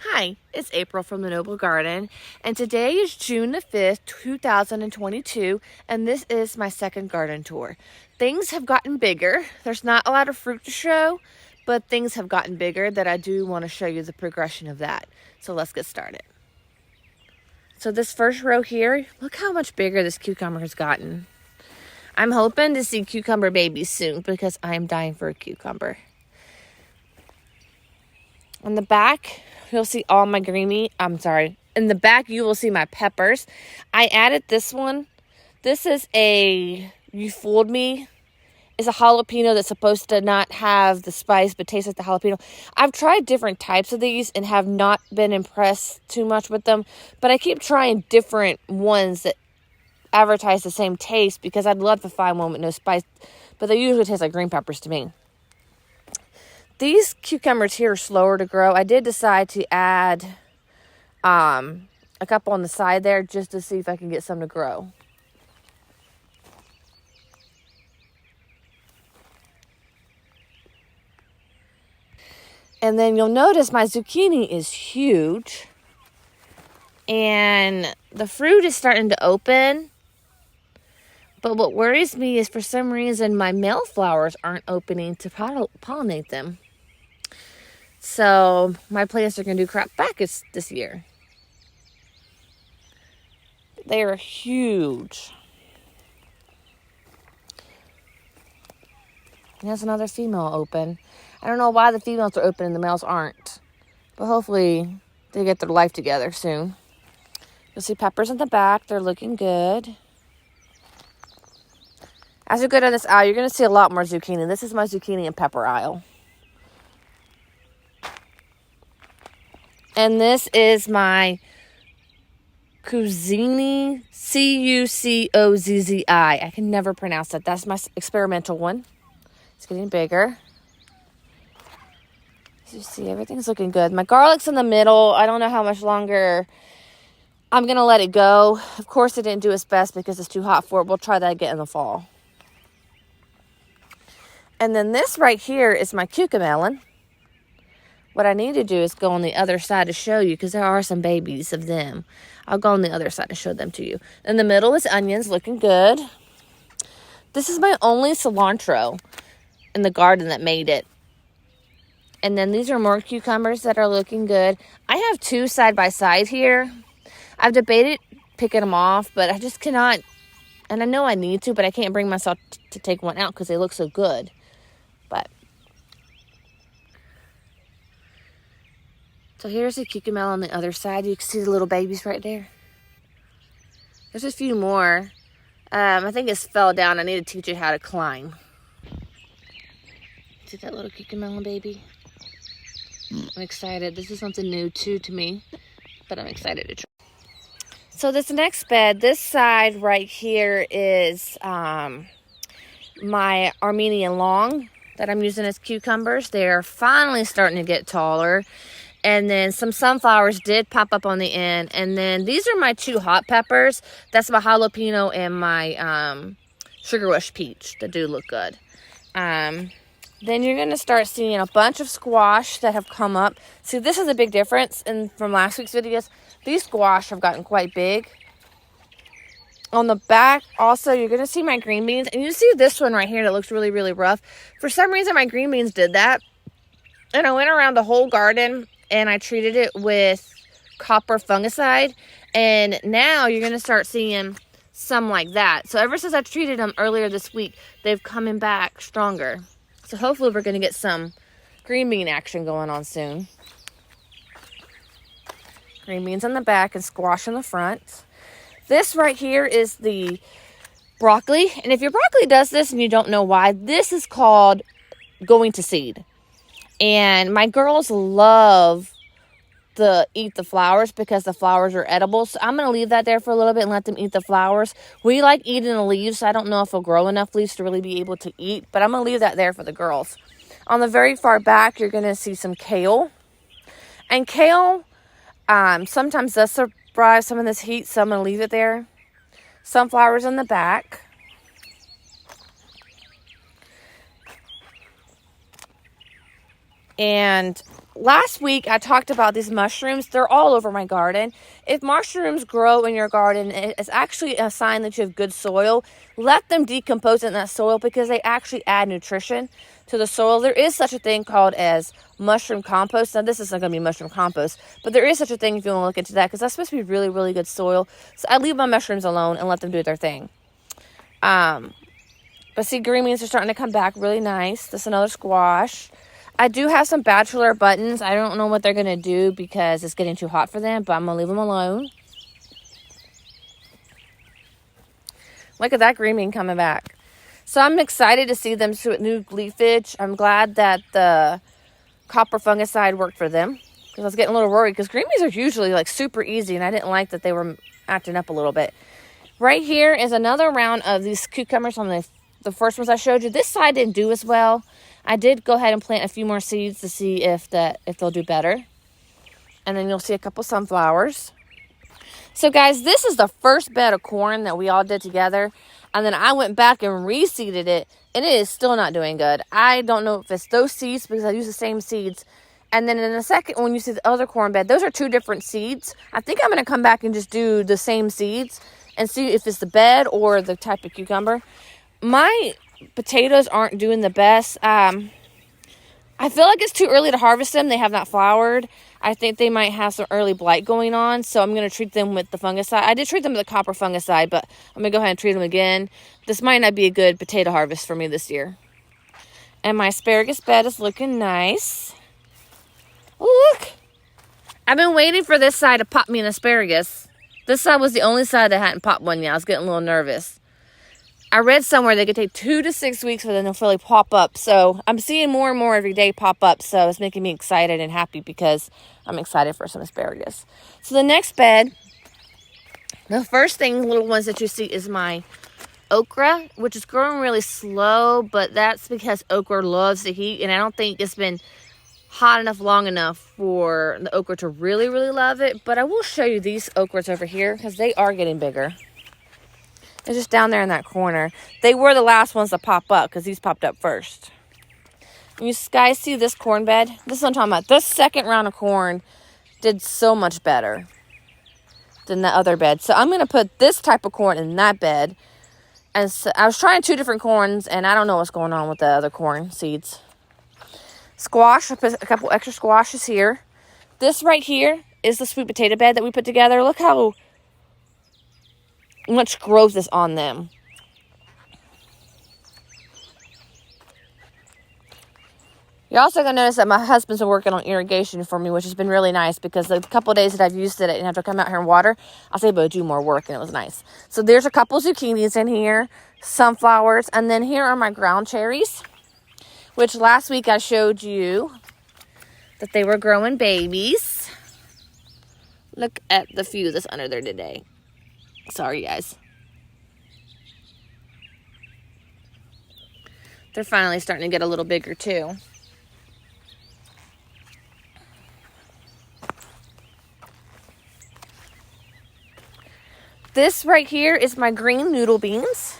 Hi, it's April from the Noble Garden, and today is June the 5th, 2022, and this is my second garden tour. Things have gotten bigger. There's not a lot of fruit to show, but things have gotten bigger that I do want to show you the progression of that. So let's get started. So this first row here, look how much bigger this cucumber has gotten. I'm hoping to see cucumber babies soon because I am dying for a cucumber. On the back, you'll see all my in the back you will see my peppers. I added this one. This is You Fooled Me. It's a jalapeno that's supposed to not have the spice but tastes like the jalapeno. I've tried different types of these and have not been impressed too much with them, but I keep trying different ones that advertise the same taste because I'd love to find one with no spice, but they usually taste like green peppers to me. These cucumbers here are slower to grow. I did decide to add a couple on the side there just to see if I can get some to grow. And then you'll notice my zucchini is huge. And the fruit is starting to open. But what worries me is for some reason my male flowers aren't opening to pollinate them. So my plants are going to do crap back this year. They are huge. And there's another female open. I don't know why the females are open and the males aren't. But hopefully they get their life together soon. You'll see peppers in the back. They're looking good. As you go down this aisle, you're going to see a lot more zucchini. This is my zucchini and pepper aisle. And this is my Cuzzini, Cuccozzi. I can never pronounce that. That's my experimental one. It's getting bigger. As you see, everything's looking good. My garlic's in the middle. I don't know how much longer I'm going to let it go. Of course, it didn't do its best because it's too hot for it. We'll try that again in the fall. And then this right here is my cucamelon. What I need to do is go on the other side to show you because there are some babies of them. I'll go on the other side to show them to you. In the middle is onions, looking good. This is my only cilantro in the garden that made it. And then these are more cucumbers that are looking good. I have two side by side here. I've debated picking them off, but I just cannot. And I know I need to, but I can't bring myself to take one out because they look so good. But so here's the cucumber on the other side. You can see the little babies right there. There's a few more. I think it's fell down. I need to teach it how to climb. See that little cucumber baby? I'm excited. This is something new too to me, but I'm excited to try. So this next bed, this side right here is my Armenian long that I'm using as cucumbers. They're finally starting to get taller. And then some sunflowers did pop up on the end. And then these are my two hot peppers. That's my jalapeno and my sugar rush peach that do look good. Then you're going to start seeing a bunch of squash that have come up. See, this is a big difference from last week's videos. These squash have gotten quite big. On the back, also, you're going to see my green beans. And you see this one right here that looks really, really rough. For some reason, my green beans did that. And I went around the whole garden and I treated it with copper fungicide. And now you're going to start seeing some like that. So ever since I treated them earlier this week, they've coming back stronger. So hopefully we're going to get some green bean action going on soon. Green beans in the back and squash in the front. This right here is the broccoli. And if your broccoli does this and you don't know why, this is called going to seed. And my girls love to eat the flowers because the flowers are edible. So I'm going to leave that there for a little bit and let them eat the flowers. We like eating the leaves. I don't know if they'll grow enough leaves to really be able to eat, but I'm going to leave that there for the girls. On the very far back, you're going to see some kale. And kale sometimes does survive some of this heat, so I'm going to leave it there. Sunflowers in the back. And last week I talked about these mushrooms. They're all over my garden. If mushrooms grow in your garden, it's actually a sign that you have good soil. Let them decompose in that soil because they actually add nutrition to the soil. There is such a thing called as mushroom compost. Now, this isn't going to be mushroom compost, but there is such a thing if you want to look into that, because that's supposed to be really, really good soil. So I leave my mushrooms alone and let them do their thing. But see, green beans are starting to come back really nice. This is another squash. I do have some bachelor buttons. I don't know what they're going to do because it's getting too hot for them, but I'm going to leave them alone. Look at that green bean coming back. So I'm excited to see them with new leafage. I'm glad that the copper fungicide worked for them, because I was getting a little worried, because green beans are usually like super easy, and I didn't like that they were acting up a little bit. Right here is another round of these cucumbers on the first ones I showed you. This side didn't do as well. I did go ahead and plant a few more seeds to see if they'll do better. And then you'll see a couple sunflowers. So guys, this is the first bed of corn that we all did together. And then I went back and reseeded it, and it is still not doing good. I don't know if it's those seeds, because I use the same seeds. And then in a second, when you see the other corn bed, those are two different seeds. I think I'm going to come back and just do the same seeds and see if it's the bed or the type of cucumber. My potatoes aren't doing the best. I feel like it's too early to harvest them. They have not flowered. I think they might have some early blight going on, so I'm going to treat them with the fungicide. I did treat them with the copper fungicide, but I'm going to go ahead and treat them again. This might not be a good potato harvest for me this year. And my asparagus bed is looking nice. Oh, look! I've been waiting for this side to pop me an asparagus. This side was the only side that hadn't popped one yet. I was getting a little nervous. I read somewhere they could take 2 to 6 weeks for them to fully pop up. So I'm seeing more and more every day pop up. So it's making me excited and happy, because I'm excited for some asparagus. So the next bed, the first thing, little ones that you see, is my okra, which is growing really slow. But that's because okra loves the heat. And I don't think it's been hot enough long enough for the okra to really, really love it. But I will show you these okras over here, because they are getting bigger. They're just down there in that corner. They were the last ones to pop up, because these popped up first. And you guys see this corn bed? This is what I'm talking about. This second round of corn did so much better than the other bed. So I'm going to put this type of corn in that bed. And so I was trying 2 different corns, and I don't know what's going on with the other corn seeds. Squash, I put a couple extra squashes here. This right here is the sweet potato bed that we put together. Look how much growth is on them. You're also going to notice that my husband's been working on irrigation for me, which has been really nice, because the couple of days that I've used it and have to come out here and water, I was able to do more work, and it was nice. So there's a couple zucchinis in here, sunflowers, and then here are my ground cherries, which last week I showed you that they were growing babies. Look at the few that's under there today. Sorry, guys. They're finally starting to get a little bigger, too. This right here is my green noodle beans.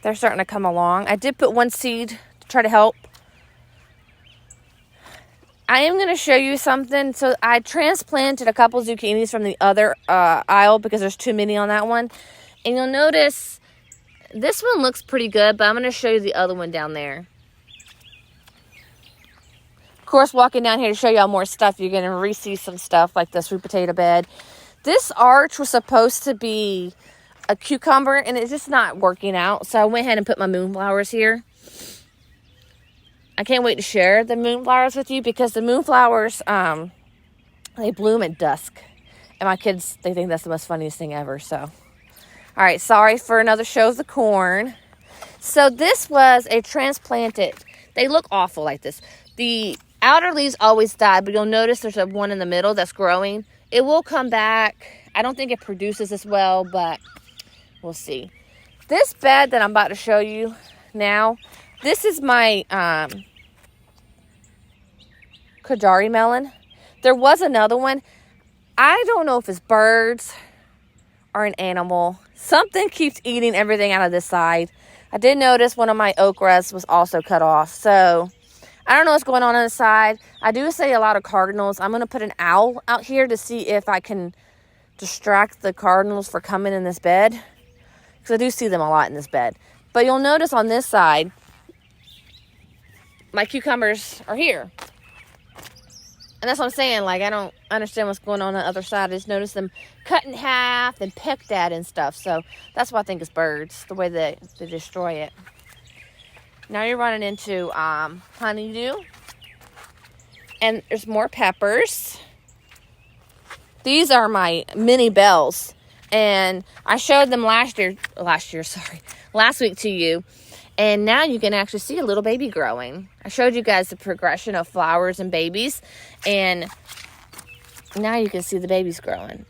They're starting to come along. I did put one seed to try to help. I am going to show you something. So I transplanted a couple zucchinis from the other aisle, because there's too many on that one. And you'll notice this one looks pretty good, but I'm going to show you the other one down there. Of course, walking down here to show y'all more stuff, you're going to re-see some stuff like the sweet potato bed. This arch was supposed to be a cucumber, and it's just not working out. So I went ahead and put my moonflowers here. I can't wait to share the moonflowers with you, because the moonflowers, they bloom at dusk. And my kids, they think that's the most funniest thing ever. So, all right, sorry for another show of the corn. So this was a transplanted. They look awful like this. The outer leaves always die, but you'll notice there's one in the middle that's growing. It will come back. I don't think it produces as well, but we'll see. This bed that I'm about to show you now, this is my Kajari melon. There was another one. I don't know if it's birds or an animal. Something keeps eating everything out of this side. I did notice one of my okras was also cut off. So I don't know what's going on the side. I do see a lot of cardinals. I'm going to put an owl out here to see if I can distract the cardinals for coming in this bed, because I do see them a lot in this bed. But you'll notice on this side, my cucumbers are here. And that's what I'm saying. Like, I don't understand what's going on the other side. I just noticed them cut in half and pecked at and stuff. So that's what I think is birds, the way they destroy it. Now you're running into honeydew. And there's more peppers. These are my mini bells. And I showed them last week to you. And now you can actually see a little baby growing. I showed you guys the progression of flowers and babies. And now you can see the babies growing.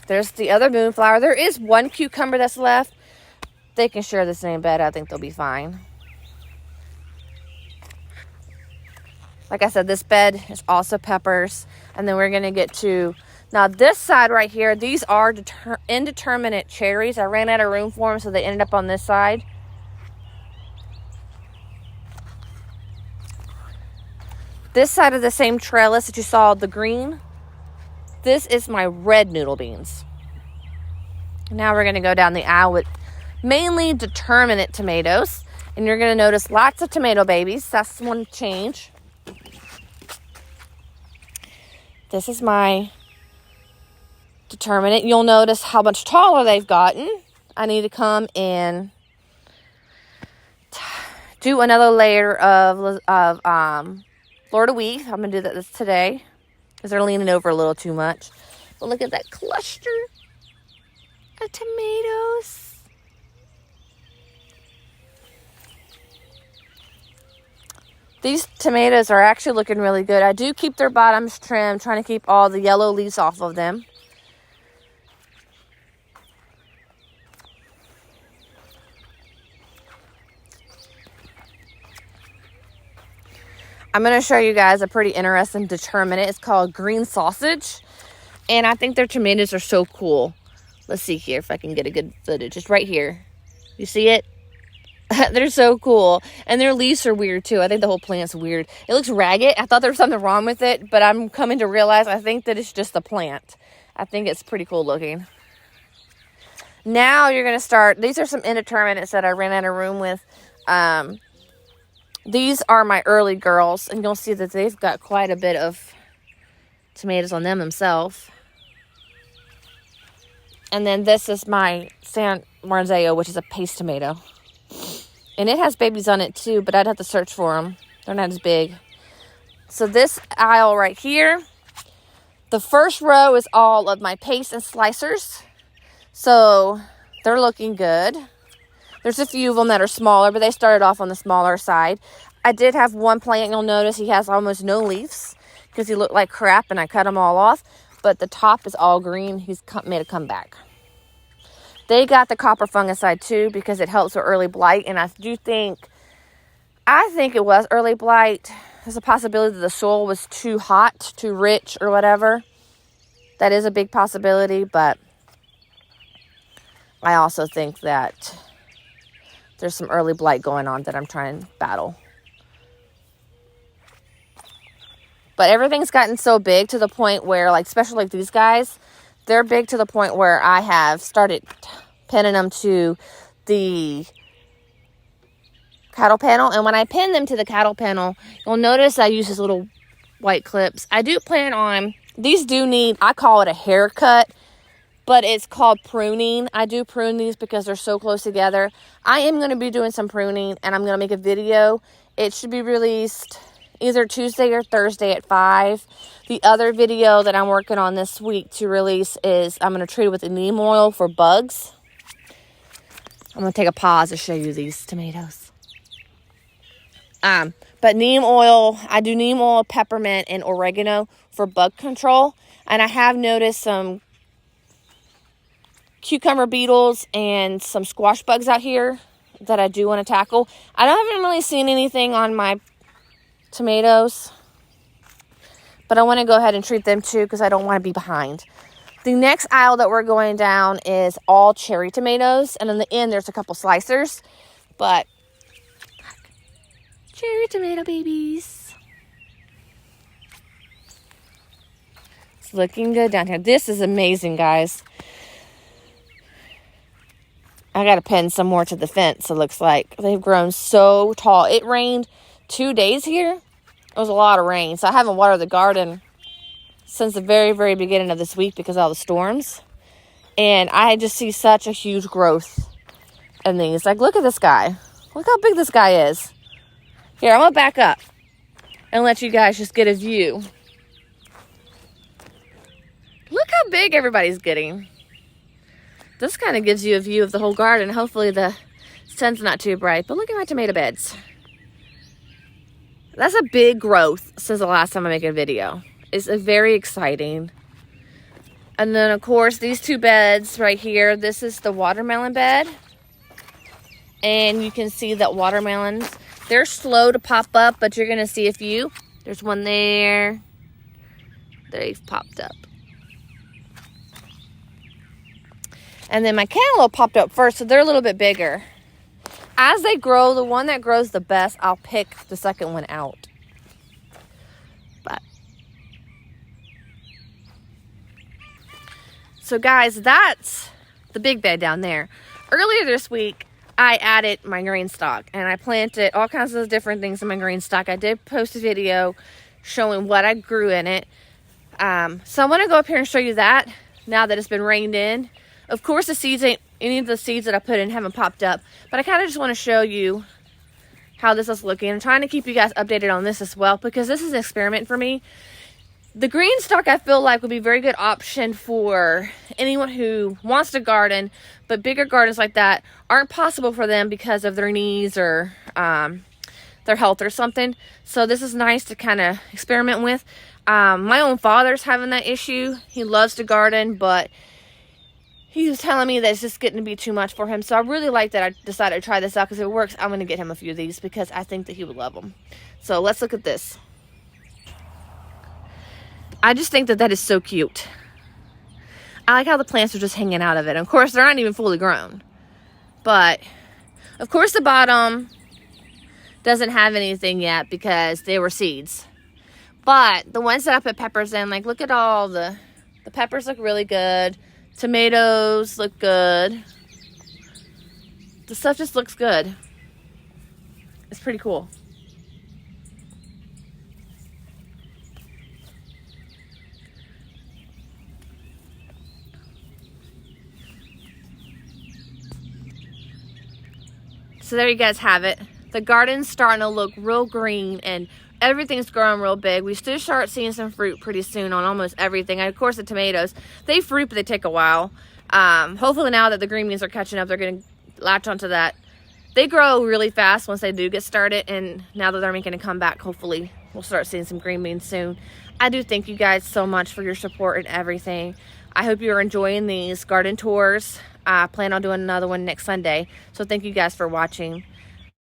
There's the other moonflower. There is one cucumber that's left. They can share the same bed. I think they'll be fine. Like I said, this bed is also peppers. And then we're going to get to... Now, this side right here, these are indeterminate cherries. I ran out of room for them, so they ended up on this side. This side of the same trellis that you saw, the green, this is my red noodle beans. Now we're going to go down the aisle with mainly determinate tomatoes. And you're going to notice lots of tomato babies. That's one change. This is my... determinate. You'll notice how much taller they've gotten. I need to come and do another layer of Fleur-de-Lis. I'm going to do that today because they're leaning over a little too much. But look at that cluster of tomatoes. These tomatoes are actually looking really good. I do keep their bottoms trimmed, trying to keep all the yellow leaves off of them. I'm going to show you guys a pretty interesting determinate. It's called green sausage. And I think their tomatoes are so cool. Let's see here if I can get a good footage. It's right here. You see it? They're so cool. And their leaves are weird too. I think the whole plant's weird. It looks ragged. I thought there was something wrong with it. But I'm coming to realize I think that it's just the plant. I think it's pretty cool looking. Now you're going to start. These are some indeterminates that I ran out of room with. These are my early girls, and you'll see that they've got quite a bit of tomatoes on them themselves. And then this is my San Marzeo, which is a paste tomato. And it has babies on it too, but I'd have to search for them. They're not as big. So this aisle right here, the first row is all of my paste and slicers. So they're looking good. There's a few of them that are smaller, but they started off on the smaller side. I did have one plant, you'll notice he has almost no leaves because he looked like crap and I cut them all off. But the top is all green. He's made a comeback. They got the copper fungicide too because it helps with early blight. And I think it was early blight. There's a possibility that the soil was too hot, too rich or whatever. That is a big possibility, but I also think that there's some early blight going on that I'm trying to battle. But everything's gotten so big to the point where, like, especially like these guys, they're big to the point where I have started pinning them to the cattle panel. And when I pin them to the cattle panel, you'll notice I use these little white clips. I do plan on, these do need, I call it a haircut, but it's called pruning. I do prune these because they're so close together. I am going to be doing some pruning, and I'm going to make a video. It should be released either Tuesday or Thursday at 5. The other video that I'm working on this week to release is I'm going to treat it with neem oil for bugs. I'm going to take a pause to show you these tomatoes. But neem oil, I do neem oil, peppermint, and oregano for bug control. And I have noticed some cucumber beetles and some squash bugs out here that I do want to tackle. I haven't really seen anything on my tomatoes, but I want to go ahead and treat them too because I don't want to be behind. The next aisle that we're going down is all cherry tomatoes. And in the end, there's a couple slicers. But, cherry tomato babies. It's looking good down here. This is amazing, guys. I got to pin some more to the fence, it looks like. They've grown so tall. It rained 2 days here. It was a lot of rain. So I haven't watered the garden since the very, very beginning of this week because of all the storms. And I just see such a huge growth in these. Like, look at this guy. Look how big this guy is. Here, I'm going to back up and let you guys just get a view. Look how big everybody's getting. This kind of gives you a view of the whole garden. Hopefully the sun's not too bright. But look at my tomato beds. That's a big growth since the last time I make a video. It's very exciting. And then, of course, these two beds right here. This is the watermelon bed. And you can see that watermelons, they're slow to pop up, but you're going to see a few. There's one there. They've popped up. And then my cantaloupe popped up first, so they're a little bit bigger. As they grow, the one that grows the best, I'll pick the second one out. But so guys, that's the big bed down there. Earlier this week, I added my green stalk and I planted all kinds of different things in my green stalk. I did post a video showing what I grew in it. So I'm going to go up here and show you that now that it's been rained in. Of course, the seeds ain't, any of the seeds that I put in haven't popped up, but I kind of just want to show you how this is looking. I'm trying to keep you guys updated on this as well because this is an experiment for me. The green stalk I feel like would be a very good option for anyone who wants to garden, but bigger gardens like that aren't possible for them because of their knees or their health or something. So this is nice to kind of experiment with. My own father's having that issue. He loves to garden, but he was telling me that it's just getting to be too much for him. So I really like that I decided to try this out because if it works, I'm going to get him a few of these because I think that he would love them. So let's look at this. I just think that that is so cute. I like how the plants are just hanging out of it. Of course, they're not even fully grown. But, of course, the bottom doesn't have anything yet because they were seeds. But the ones that I put peppers in, like, look at all the peppers look really good. Tomatoes look good. The stuff just looks good. It's pretty cool. So there you guys have it. The garden's starting to look real green and everything's growing real big. We should start seeing some fruit pretty soon on almost everything. And of course the tomatoes, they fruit but they take a while. Hopefully now that the green beans are catching up, they're going to latch onto that. They grow really fast once they do get started, and now that they're making a comeback, hopefully we'll start seeing some green beans soon. I do thank you guys so much for your support and everything. I hope you're enjoying these garden tours. I plan on doing another one next Sunday. So thank you guys for watching.